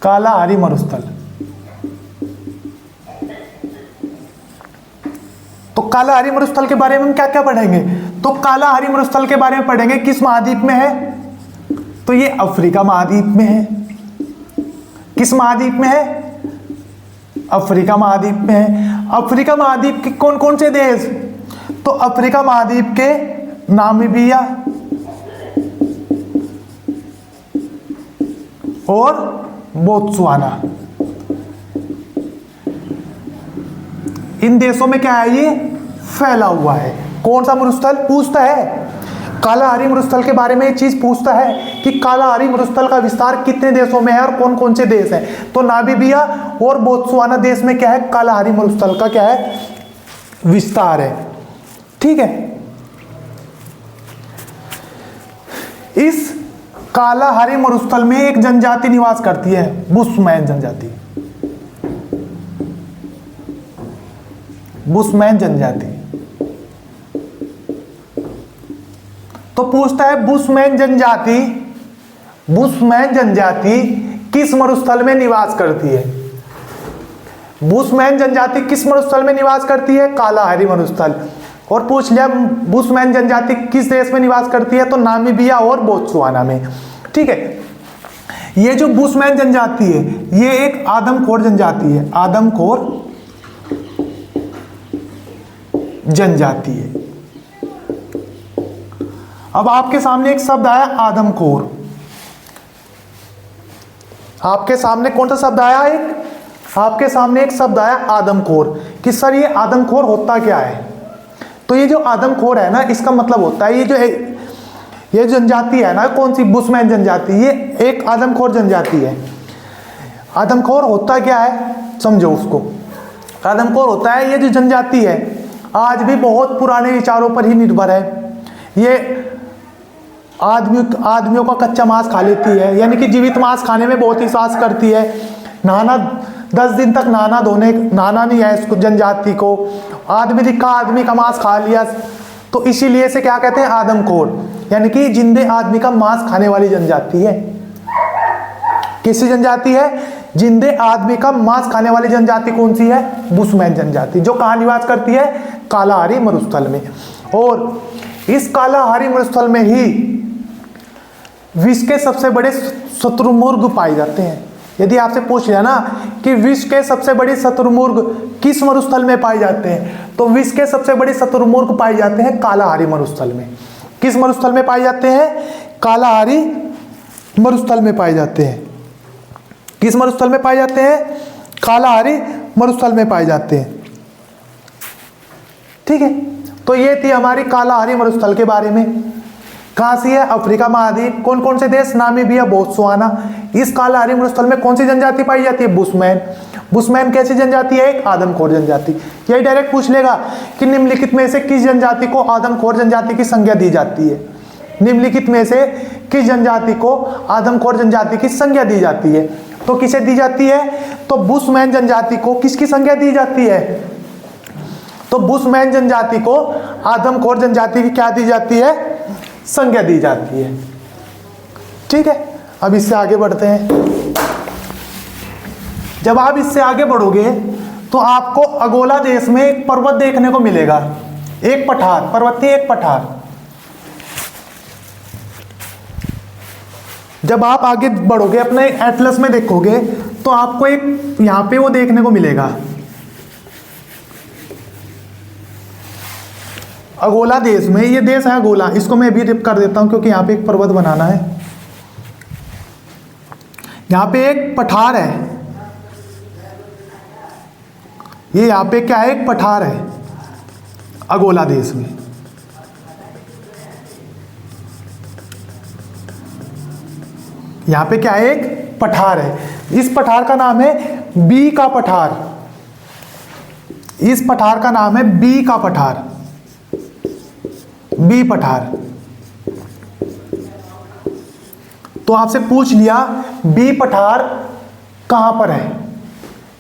कालाहारी मरुस्थल। तो कालाहारी मरुस्थल के बारे में हम क्या क्या पढ़ेंगे? तो कालाहारी मरुस्थल के बारे में पढ़ेंगे किस महाद्वीप में है? तो ये अफ्रीका महाद्वीप में है। किस महाद्वीप में है? अफ्रीका महाद्वीप में है। अफ्रीका महाद्वीप के कौन कौन से देश? तो अफ्रीका महाद्वीप के नामीबिया और बोत्सवाना, इन देशों में क्या है? ये फैला हुआ है। कौन सा मरुस्थल? पूछता है कालाहारी मरुस्थल के बारे में, एक चीज पूछता है कि कालाहारी मरुस्थल का विस्तार कितने देशों में है और कौन कौन से देश हैं। तो नामीबिया और बोत्सवाना देश में क्या है? कालाहारी मरुस्थल का क्या है? विस्तार है। ठीक है, इस कालाहारी मरुस्थल में एक जनजाति निवास करती है, बुशमैन जनजाति। बुशमैन जनजाति। तो पूछता है बुशमैन जनजाति किस मरुस्थल में निवास करती है? बुशमैन जनजाति किस मरुस्थल में निवास करती है? कालाहारी मरुस्थल। और पूछ लिया बुशमैन जनजाति किस देश में निवास करती है? तो नामीबिया और बोत्सवाना में। ठीक है, ये जो बुशमैन जनजाति है ये एक आदमखोर जनजाति है, आदमखोर जनजाति है। अब आपके सामने एक शब्द आया आदमखोर। आपके सामने कौन सा शब्द आया? आपके सामने एक शब्द आया आदमखोर। कि सर ये आदमखोर होता क्या है? तो ये जो आदमखोर है ना, इसका मतलब होता है ये जनजाति है ना, कौन सी? बुशमैन जनजाति, ये एक आदमखोर जनजाति है। आदमखोर होता क्या है समझो उसको। आदमखोर होता है ये जो जनजाति है आज भी बहुत पुराने विचारों पर ही निर्भर है। ये आदमियों का कच्चा मांस खा लेती है, यानी कि जीवित मांस खाने में बहुत विश्वास करती है। नहाना 10 दिन तक नहाना नहीं है इसको, जनजाति को। आदमी का मांस खा लिया, तो इसीलिए इसे क्या कहते हैं? आदमखोर, यानी कि जिंदे आदमी का मांस खाने वाली जनजाति है। किसी जनजाति है? जिंदे आदमी का मांस खाने वाली जनजाति कौन सी है? बुशमैन जनजाति, जो कहाँ निवास करती है? कालाहारी मरुस्थल में। और इस कालाहारी मरुस्थल में ही विश्व के सबसे बड़े शुतुरमुर्ग पाए जाते हैं। यदि आपसे पूछ लिया ना कि विश्व के सबसे बड़ी शतुरमुर्ग किस मरुस्थल में पाए जाते हैं? तो विश्व के सबसे बड़े शतुरमुर्ग पाए जाते हैं कालाहारी मरुस्थल में। किस मरुस्थल में पाए जाते हैं? कालाहारी मरुस्थल में पाए जाते हैं। किस मरुस्थल में पाए जाते हैं? कालाहारी मरुस्थल में पाए जाते हैं। ठीक है, तो ये थी हमारी कालाहारी मरुस्थल के बारे में। कहाँ सी है? अफ्रीका महाद्वीप। कौन कौन से देश? Namibia, Botswana. इस कालाहारी मरुस्थल में कौन सी जनजाति पाई जाती है? बुशमैन। बुशमैन कैसी जनजाति है? एक आदमखोर जनजाति। यही डायरेक्ट पूछ लेगा कि निम्नलिखित में से किस जनजाति को आदमखोर जनजाति की संज्ञा दी जाती है? निम्नलिखित में से किस जनजाति को आदमखोर जनजाति की संज्ञा दी जाती है? तो किसे दी जाती है? तो बुशमैन जनजाति को किसकी संज्ञा दी जाती है? तो बुशमैन जनजाति को आदमखोर जनजाति की क्या दी जाती है? संज्ञा दी जाती है। ठीक है, अब इससे आगे बढ़ते हैं। जब आप इससे आगे बढ़ोगे तो आपको अगोला देश में एक पर्वत देखने को मिलेगा, एक पठार, पर्वतीय एक पठार। जब आप आगे बढ़ोगे अपने एटलस में देखोगे तो आपको एक यहां पे वो देखने को मिलेगा, अगोला देश में। ये देश है अगोला, इसको मैं भी रिप कर देता हूं क्योंकि यहां पे एक पर्वत बनाना है। यहां पे एक पठार है, ये यहां पे क्या है? एक पठार है अगोला देश में। यहां पे क्या है? एक पठार है। इस पठार का नाम है बी का पठार। इस पठार का नाम है बी का पठार, बी पठार। तो आपसे पूछ लिया बी पठार कहां पर है?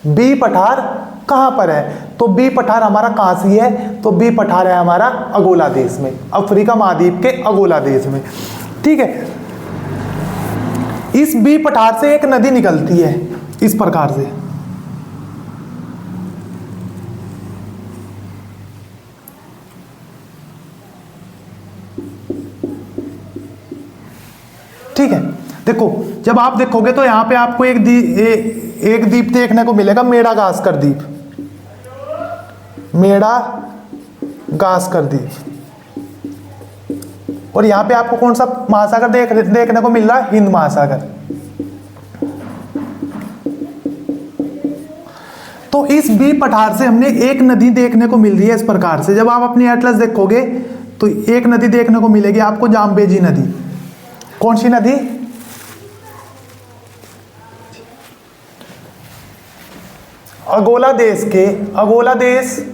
बी पठार कहां पर है? तो बी पठार हमारा कहां से है? तो बी पठार है हमारा अगोला देश में, अफ्रीका महाद्वीप के अगोला देश में। ठीक है, इस बी पठार से एक नदी निकलती है इस प्रकार से। ठीक है, देखो जब आप देखोगे तो यहां पे आपको एक द्वीप देखने को मिलेगा, मेडागास्कर द्वीप, मेडागास्कर द्वीप। और यहां पे आपको कौन सा महासागर देखने को मिल रहा है? हिंद महासागर। तो इस बी पठार से हमने एक नदी देखने को मिल रही है इस प्रकार से। जब आप अपनी एटलस देखोगे तो एक नदी देखने को मिलेगी आपको, जाम्बेजी नदी। कौन सी नदी? अगोला देश के, अगोला देश,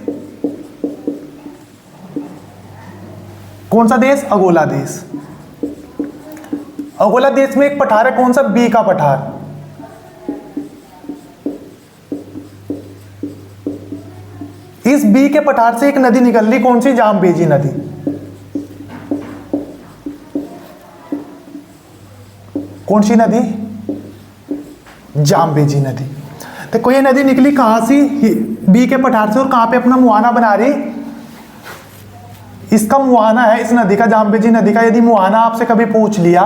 कौन सा देश? अगोला देश। अगोला देश में एक पठार है, कौन सा? बी का पठार। इस बी के पठार से एक नदी निकल रही, कौन सी? जाम्बेजी नदी। कौन सी नदी? जाम्बेजी नदी। देखो ये नदी निकली कहां से? बी के पठार से, और कहां पे अपना मुहाना बना रही? इसका मुहाना है इस नदी का, जाम्बेजी नदी का। यदि मुहाना आपसे कभी पूछ लिया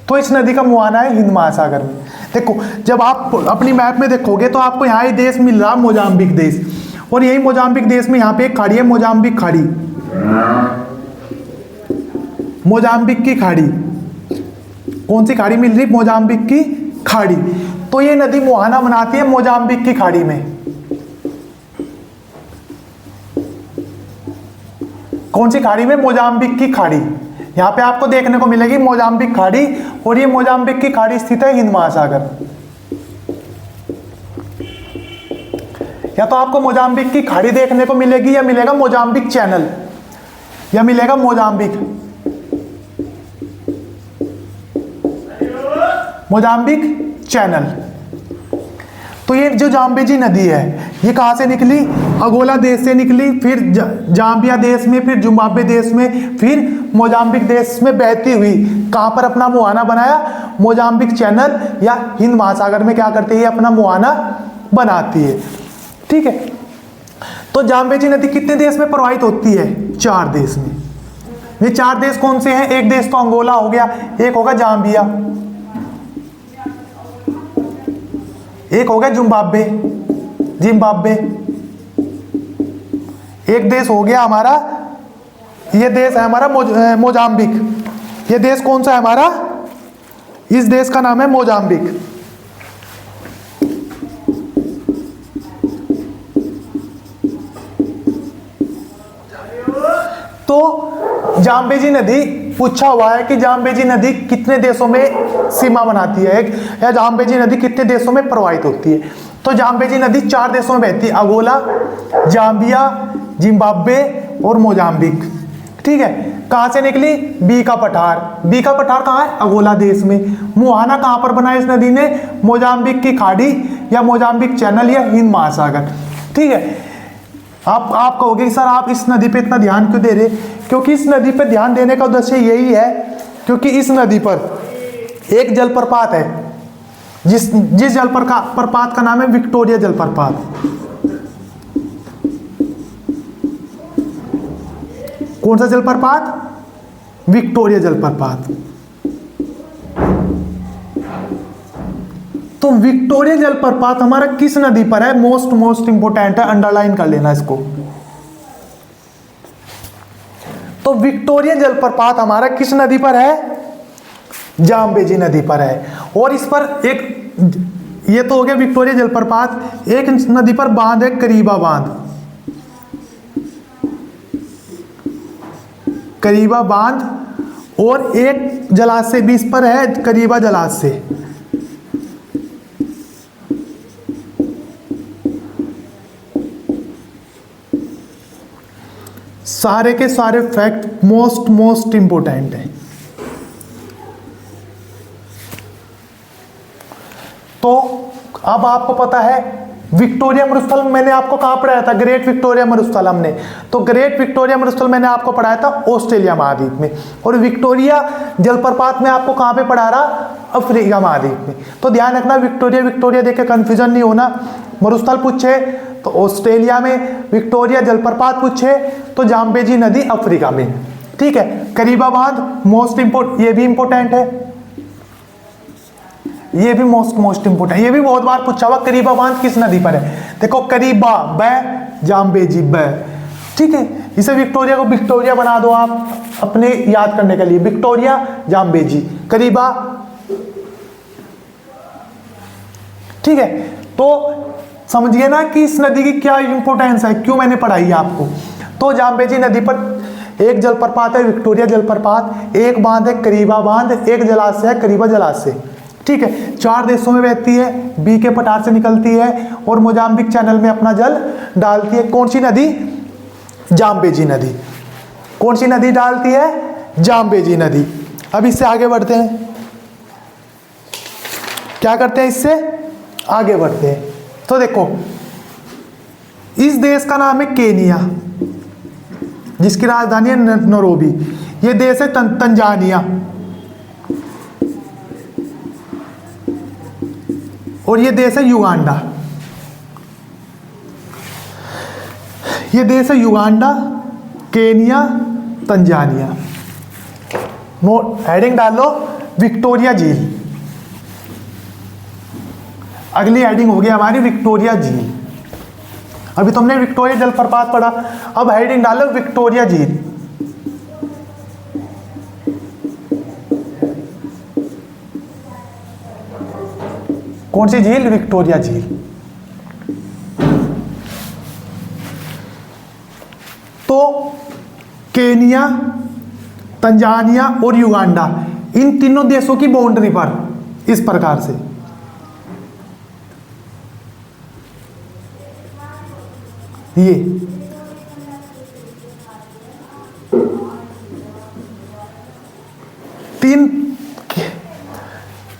तो इस नदी का मुहाना है हिंद महासागर में। देखो जब आप अपनी मैप में देखोगे तो आपको यहाँ ये देश मिल रहा, मोजाम्बिक देश। और यही मोजाम्बिक देश में यहाँ पे एक खाड़ी है, मोजाम्बिक खाड़ी, मोजाम्बिक की खाड़ी। कौन सी खाड़ी मिल रही? मोजाम्बिक की खाड़ी। तो ये नदी मुहाना बनाती है मोजाम्बिक की खाड़ी में। कौन सी खाड़ी में? मोजाम्बिक की खाड़ी। यहां पे आपको देखने को मिलेगी मोजाम्बिक खाड़ी, और ये मोजाम्बिक की खाड़ी स्थित है हिंद महासागर। या तो आपको मोजाम्बिक की खाड़ी देखने को मिलेगी, या मिलेगा मोजाम्बिक चैनल, या मिलेगा मोजाम्बिक चैनल। तो ये जो जाम्बेजी नदी है ये कहाँ से निकली? अगोला देश से निकली, फिर जाम्बिया देश में, फिर जिम्बाब्वे देश में, फिर मोजाम्बिक देश में बहती हुई कहाँ पर अपना मुहाना बनाया? मोजाम्बिक चैनल या हिंद महासागर में क्या करती है? अपना मुहाना बनाती है। ठीक है, तो जाम्बेजी नदी कितने देश में प्रवाहित होती है? 4 देश में। ये 4 देश कौन से हैं? एक देश तो अंगोला हो गया, एक होगा जाम्बिया, एक हो गया जिम्बाब्वे, जिम्बाब्वे। एक देश हो गया हमारा, ये देश है हमारा मोजाम्बिक। ये देश कौन सा है हमारा? इस देश का नाम है मोजाम्बिक। तो जाम्बेजी नदी पूछा हुआ है कि जाम्बेजी नदी कितने देशों में सीमा बनाती है, या जाम्बेजी नदी कितने देशों में प्रवाहित होती है। तो जाम्बेजी नदी 4 देशों में बहती है, अंगोला, जाम्बिया, जिम्बाब्वे और मोजाम्बिक। ठीक है, कहां से निकली? बी का पठार। बी का पठार कहाँ है? अंगोला देश में। मुहाना कहां पर बना इस नदी ने? मोजाम्बिक की खाड़ी या मोजाम्बिक चैनल या हिंद महासागर। ठीक है, आप कहोगे सर आप इस नदी पे इतना ध्यान क्यों दे रहे? क्योंकि इस नदी पे ध्यान देने का उद्देश्य यही है क्योंकि इस नदी पर एक जलप्रपात है, जिस जलप्रपात का नाम है विक्टोरिया जलप्रपात। कौन सा जलप्रपात? विक्टोरिया जलप्रपात। तो विक्टोरिया जलप्रपात हमारा किस नदी पर है? मोस्ट इंपोर्टेंट है, अंडरलाइन कर लेना इसको। तो विक्टोरिया जलप्रपात हमारा किस नदी पर है? जाम्बेजी नदी पर है। और इस पर एक, ये तो हो गया विक्टोरिया जलप्रपात। एक नदी पर बांध है, करीबा बांध। करीबा बांध, और एक जलाशय भी इस पर है, करीबा जलाशय। सारे के सारे फैक्ट मोस्ट इंपोर्टेंट है। तो अब आपको पता है विक्टोरिया मरुस्थल मैंने आपको कहां पढ़ाया था? ग्रेट विक्टोरिया मरुस्थल हमने। तो ग्रेट विक्टोरिया मरुस्थल मैंने आपको पढ़ाया था ऑस्ट्रेलिया महाद्वीप में, और विक्टोरिया जलप्रपात में आपको कहां पे पढ़ा रहा? अफ्रीका महाद्वीप में। तो ध्यान रखना, विक्टोरिया देख के कंफ्यूजन नहीं होना। मरुस्थल पूछे तो ऑस्ट्रेलिया में, विक्टोरिया जलप्रपात पूछे तो जाम्बेजी नदी अफ्रीका में। ठीक है, करीबा बांध मोस्ट इंपोर्टेंट, ये भी इंपोर्टेंट है, ये भी मोस्ट इंपोर्टेंट, ये भी बहुत बार पूछा हुआ। करीबा बांध किस नदी पर है? देखो करीबा ब, जाम्बेजी ब। ठीक है, इसे विक्टोरिया को विक्टोरिया बना दो आप अपने याद करने के लिए। Victoria Zambezi Kariba. ठीक है, तो समझिए ना कि इस नदी की क्या इंपोर्टेंस है, क्यों मैंने पढ़ाई है आपको। तो जाम्बेजी नदी पर एक जलप्रपात है विक्टोरिया जलप्रपात, एक बांध है करीबा बांध, एक जलाशय है करीबा जलाशय। ठीक है, 4 देशों में बहती है, बी के पठार से निकलती है और मोजाम्बिक चैनल में अपना जल डालती है। कौन सी नदी? जाम्बेजी नदी। कौन सी नदी डालती है? जाम्बेजी नदी। अब इससे आगे बढ़ते हैं, क्या करते हैं? इससे आगे बढ़ते हैं। तो देखो, इस देश का नाम है केनिया, जिसकी राजधानी है नैरोबी। ये देश है तंजानिया, और ये देश है युगांडा। ये देश है Uganda, Kenya, Tanzania. Note heading डाल लो, विक्टोरिया झील। अगली हेडिंग होगी हमारी विक्टोरिया झील। अभी तुमने विक्टोरिया जलप्रपात पढ़ा, अब हेडिंग डालो विक्टोरिया झील। कौन सी झील? विक्टोरिया झील। तो केनिया, तंजानिया और युगांडा, इन तीनों देशों की बाउंड्री पर इस प्रकार से ये तीन,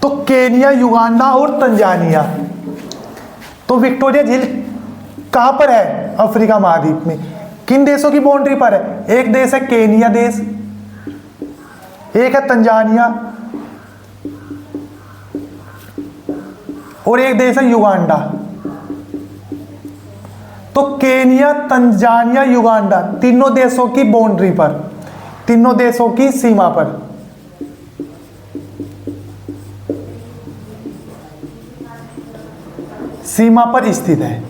तो केनिया, युगांडा और तंजानिया। तो विक्टोरिया झील कहां पर है? अफ्रीका महाद्वीप में। किन देशों की बाउंड्री पर है? एक देश है केनिया देश, एक है तंजानिया, और एक देश है युगांडा। तो केनिया, तंजानिया, युगांडा, तीनों देशों की बाउंड्री पर, तीनों देशों की सीमा पर सीमा पर स्थित है।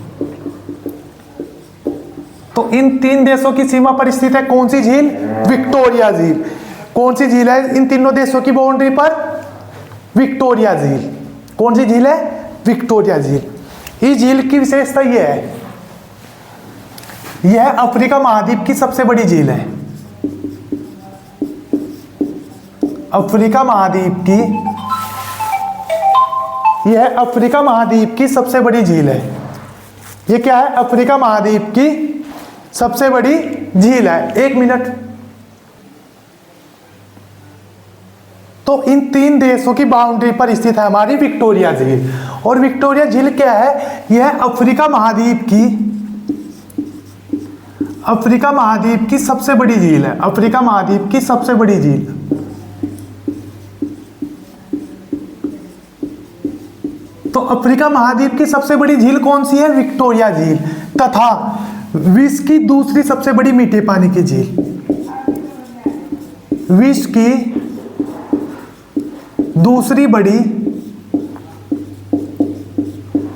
तो इन 3 देशों की सीमा पर स्थित है कौन सी झील? विक्टोरिया झील। कौन सी झील है इन तीनों देशों की बाउंड्री पर? विक्टोरिया झील। कौन सी झील है? विक्टोरिया झील। इस झील की विशेषता यह है, यह अफ्रीका महाद्वीप की सबसे बड़ी झील है। अफ्रीका महाद्वीप की, यह अफ्रीका महाद्वीप की सबसे बड़ी झील है। यह क्या है? अफ्रीका महाद्वीप की सबसे बड़ी झील है। 1 मिनट। तो इन 3 देशों की बाउंड्री पर स्थित है हमारी विक्टोरिया झील। और विक्टोरिया झील क्या है? यह अफ्रीका महाद्वीप की सबसे बड़ी झील है। अफ्रीका महाद्वीप की सबसे बड़ी झील। तो अफ्रीका महाद्वीप की सबसे बड़ी झील कौन सी है? विक्टोरिया झील। तथा विश्व की दूसरी सबसे बड़ी मीठे पानी की झील, विश्व की दूसरी बड़ी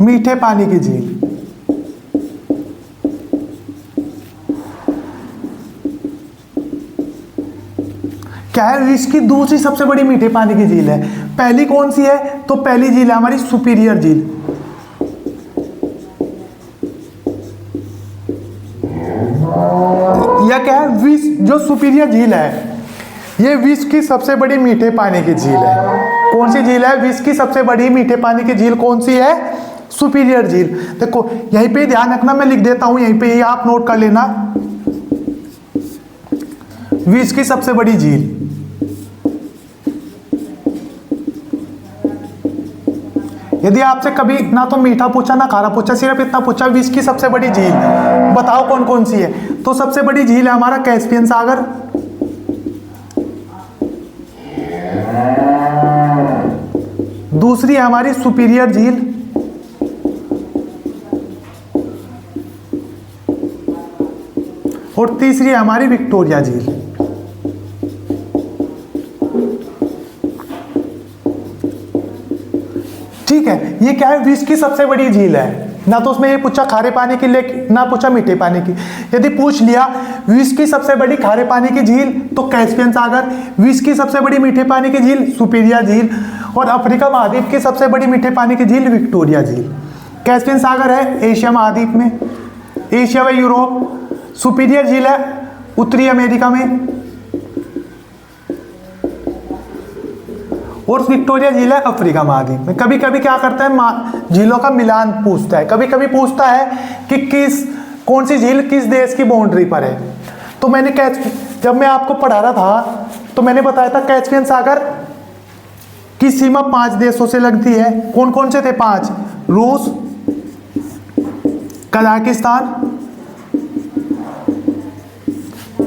मीठे पानी की झील। क्या है? विश्व की दूसरी सबसे बड़ी मीठे पानी की झील है। पहली कौन सी है? तो पहली झील है हमारी सुपीरियर झील। यह क्या है? विश्व जो सुपीरियर झील है, यह विश्व की सबसे बड़ी मीठे पानी की झील है। कौन सी झील है? विश्व की सबसे बड़ी मीठे पानी की झील कौन सी है? सुपीरियर झील। देखो यहीं पे ध्यान रखना, मैं लिख देता हूं यहीं पे, ये आप नोट कर लेना। विश्व की सबसे बड़ी झील, यदि आपसे कभी ना तो मीठा पूछा ना खारा पूछा, सिर्फ इतना पूछा विश्व की सबसे बड़ी झील बताओ कौन कौन सी है, तो सबसे बड़ी झील है हमारा कैस्पियन सागर, दूसरी है हमारी सुपीरियर झील, और तीसरी है हमारी विक्टोरिया झील। ठीक है, ये क्या है? विश्व की सबसे बड़ी झील है। ना तो उसमें ये पूछा खारे पानी की, ना पूछा मीठे पानी की। यदि पूछ लिया विश्व की सबसे बड़ी खारे पानी की झील तो कैस्पियन सागर, विश्व की सबसे बड़ी मीठे पानी की झील सुपीरियर झील, और अफ्रीका महाद्वीप की सबसे बड़ी मीठे पानी की झील विक्टोरिया झील। कैस्पियन सागर है एशिया महाद्वीप में, एशिया व यूरोप। सुपीरियर झील है उत्तरी अमेरिका में, और विक्टोरिया झील है अफ्रीका महाद्वीप में। कभी कभी क्या करता है, झीलों का मिलान पूछता है, कभी कभी पूछता है कि कौन सी झील किस देश की बाउंड्री पर है। तो मैंने जब मैं आपको पढ़ा रहा था तो मैंने बताया था कैस्पियन सागर की सीमा 5 देशों से लगती है। कौन कौन से थे 5? रूस, कजाकिस्तान,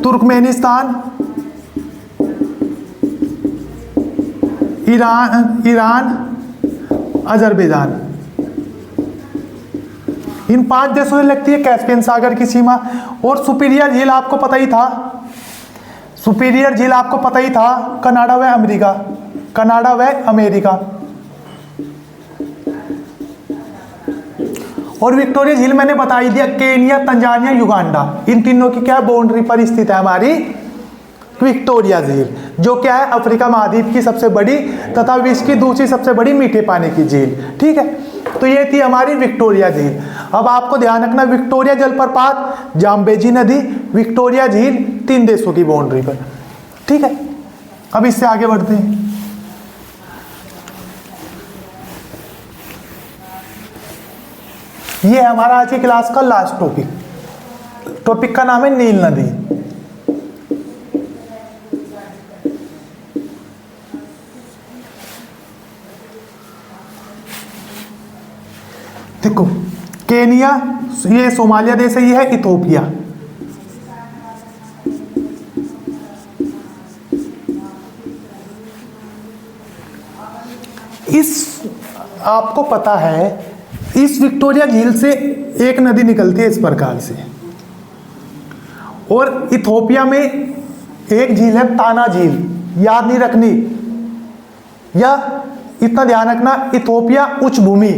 तुर्कमेनिस्तान, ईरान, अजरबैजान। इन 5 देशों से लगती है कैस्पियन सागर की सीमा। और सुपीरियर झील आपको पता ही था, सुपीरियर झील आपको पता ही था, कनाडा व अमेरिका, कनाडा व अमेरिका। और विक्टोरिया झील मैंने बता ही दिया, केनिया, तंजानिया, युगांडा, इन तीनों की क्या बाउंड्री पर स्थित है हमारी विक्टोरिया झील, जो क्या है अफ्रीका महाद्वीप की सबसे बड़ी तथा विश्व की दूसरी सबसे बड़ी मीठे पानी की झील। ठीक है, तो ये थी हमारी विक्टोरिया झील। अब आपको ध्यान रखना, विक्टोरिया जलप्रपात, जाम्बेजी नदी, विक्टोरिया झील, 3 देशों की बाउंड्री पर। ठीक है, अब इससे आगे बढ़ते हैं। ये है हमारा आज की क्लास का लास्ट टॉपिक। टॉपिक का नाम है नील नदी। देखो केनिया, ये सोमालिया देश है, ये है इथोपिया। इस आपको पता है इस विक्टोरिया झील से एक नदी निकलती है इस प्रकार से, और इथोपिया में एक झील है ताना झील, याद नहीं रखनी, या इतना ध्यान रखना, इथोपिया उच्च भूमि,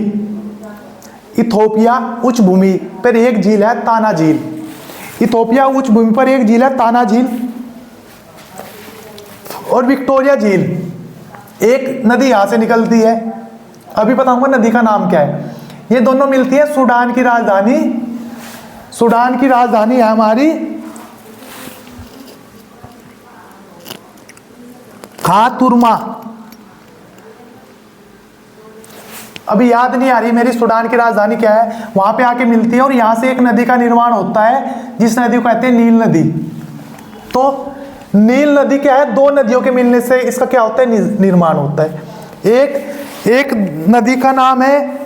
इथोपिया उच्च भूमि पर एक झील है ताना झील। इथोपिया उच्च भूमि पर एक झील है ताना झील। और विक्टोरिया झील, एक नदी यहां से निकलती है, अभी बताऊंगा नदी का नाम क्या है। ये दोनों मिलती है सूडान की राजधानी, सूडान की राजधानी है हमारी खातुरमा। अभी याद नहीं आ रही मेरी सूडान की राजधानी क्या है, वहां पे आके मिलती है और यहां से एक नदी का निर्माण होता है जिस नदी को कहते हैं नील नदी। तो नील नदी क्या है, दो नदियों के मिलने से इसका क्या होता है, निर्माण होता है। एक नदी का नाम है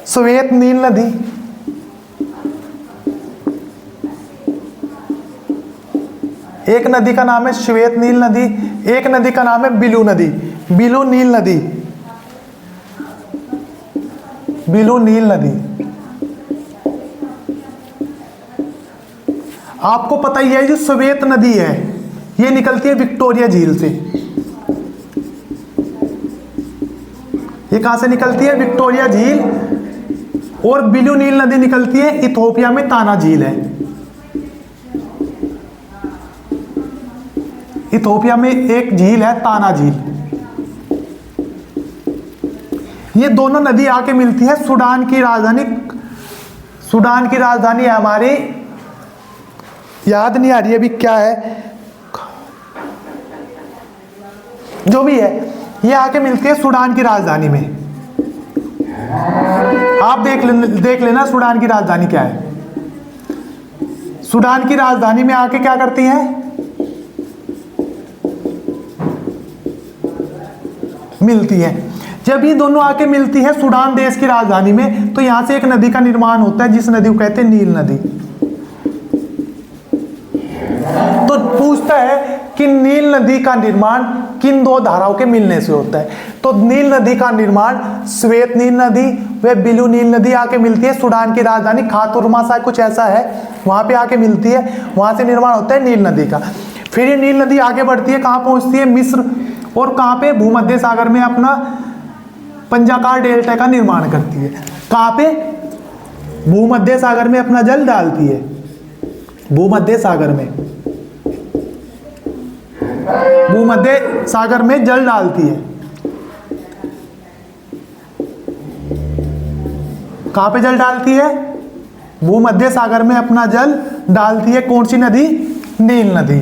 श्वेत नील नदी, एक नदी का नाम है श्वेत नील नदी, एक नदी का नाम है बिलू नदी, बिलू नील नदी, बिलू नील नदी। आपको पता ही है जो श्वेत नदी है ये निकलती है विक्टोरिया झील से। ये कहां से निकलती है, विक्टोरिया झील। और बिलू नील नदी निकलती है इथोपिया में ताना झील है। इथोपिया में एक झील है ताना झील। ये दोनों नदी आके मिलती है सूडान की राजधानी, सूडान की राजधानी है हमारी, याद नहीं आ रही अभी क्या है, जो भी है, ये आके मिलती है सूडान की राजधानी में। आप देख लेना सूडान की राजधानी क्या है। सूडान की राजधानी में आके क्या करती है, मिलती है। जब ये दोनों आके मिलती है सूडान देश की राजधानी में, तो यहां से एक नदी का निर्माण होता है जिस नदी को कहते हैं नील नदी। तो पूछता है कि नील नदी का निर्माण किन दो धाराओं के मिलने से होता है। तो नील नदी का निर्माण श्वेत नील नदी व बिलू नील नदी आके मिलती है सूडान की राजधानी खातुरमा सा कुछ ऐसा है, वहां पे आके मिलती है, वहां से निर्माण होता है नील नदी का। फिर ये नील नदी आगे बढ़ती है, कहां पहुंचती है, मिस्र, और कहां पे, भूमध्य सागर में अपना पंजाकार डेल्टा का निर्माण करती है। कहां पे, भूमध्य सागर में अपना जल डालती है, भूमध्य सागर में, भूमध्य सागर में जल डालती है। कहां पे जल डालती है, भूमध्य सागर में अपना जल डालती है। कौन सी नदी, नील नदी।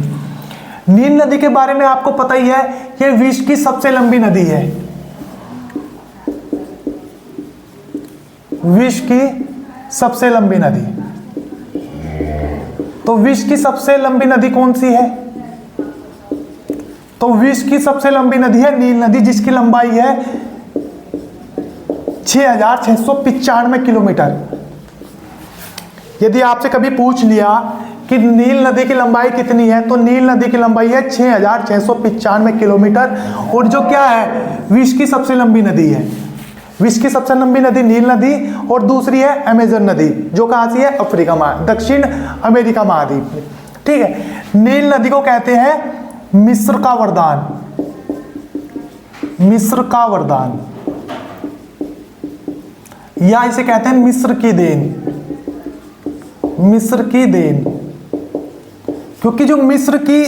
नील नदी के बारे में आपको पता ही है, यह विश्व की सबसे लंबी नदी है, विश्व की सबसे लंबी नदी। तो विश्व की सबसे लंबी नदी कौन सी है, तो विश्व की सबसे लंबी नदी है नील नदी, जिसकी लंबाई है 6695 किलोमीटर। यदि आपसे कभी पूछ लिया कि नील नदी की लंबाई कितनी है, तो नील नदी की लंबाई है 6695 किलोमीटर, और जो क्या है, विश्व की सबसे लंबी नदी है। विश्व की सबसे लंबी नदी नील नदी, और दूसरी है अमेजन नदी, जो कहां से है, अफ्रीका दक्षिण अमेरिका महाद्वीप में। ठीक है, नील नदी को कहते हैं मिस्र का वरदान, मिस्र का वरदान, या इसे कहते हैं मिस्र की देन, मिस्र की देन। क्योंकि जो मिस्र की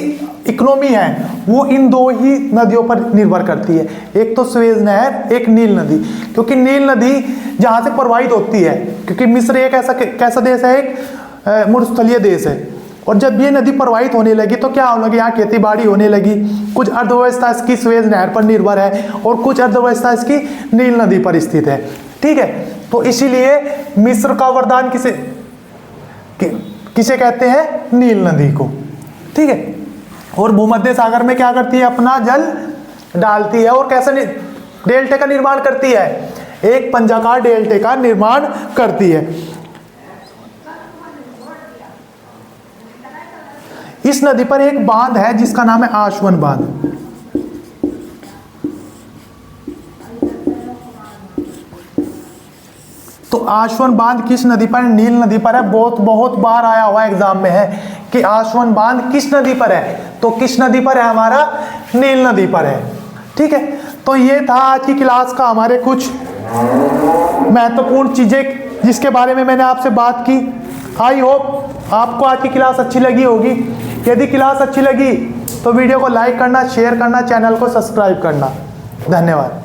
इकोनॉमी है वो इन दो ही नदियों पर निर्भर करती है, एक तो स्वेज नहर, एक नील नदी। क्योंकि नील नदी जहां से प्रवाहित होती है, क्योंकि मिस्र एक ऐसा कैसा देश है, एक मरुस्थलीय देश है, और जब ये नदी प्रवाहित होने लगी तो क्या होने लगी, यहाँ खेती बाड़ी होने लगी। कुछ अर्थव्यवस्था इसकी स्वेज नहर पर निर्भर है और कुछ अर्थव्यवस्था इसकी नील नदी पर स्थित है। ठीक है, तो इसीलिए मिस्र का वरदान किसे कहते हैं, नील नदी को। ठीक है, और भूमध्य सागर में क्या करती है, अपना जल डालती है, और कैसे डेल्टे का निर्माण करती है, एक पंजाकार डेल्टे का निर्माण करती है। इस नदी पर एक बांध है जिसका नाम है आशवन बांध। तो आशवन बांध किस नदी पर, नील नदी पर है। बहुत बार आया हुआ एग्जाम में है कि आशवन बांध किस नदी पर है, तो किस नदी पर है, हमारा नील नदी पर है। ठीक है, तो ये था आज की क्लास का हमारे कुछ महत्वपूर्ण चीज़ें जिसके बारे में मैंने आपसे बात की। आई होप आपको आज की क्लास अच्छी लगी होगी। यदि क्लास अच्छी लगी तो वीडियो को लाइक करना, शेयर करना, चैनल को सब्सक्राइब करना। धन्यवाद।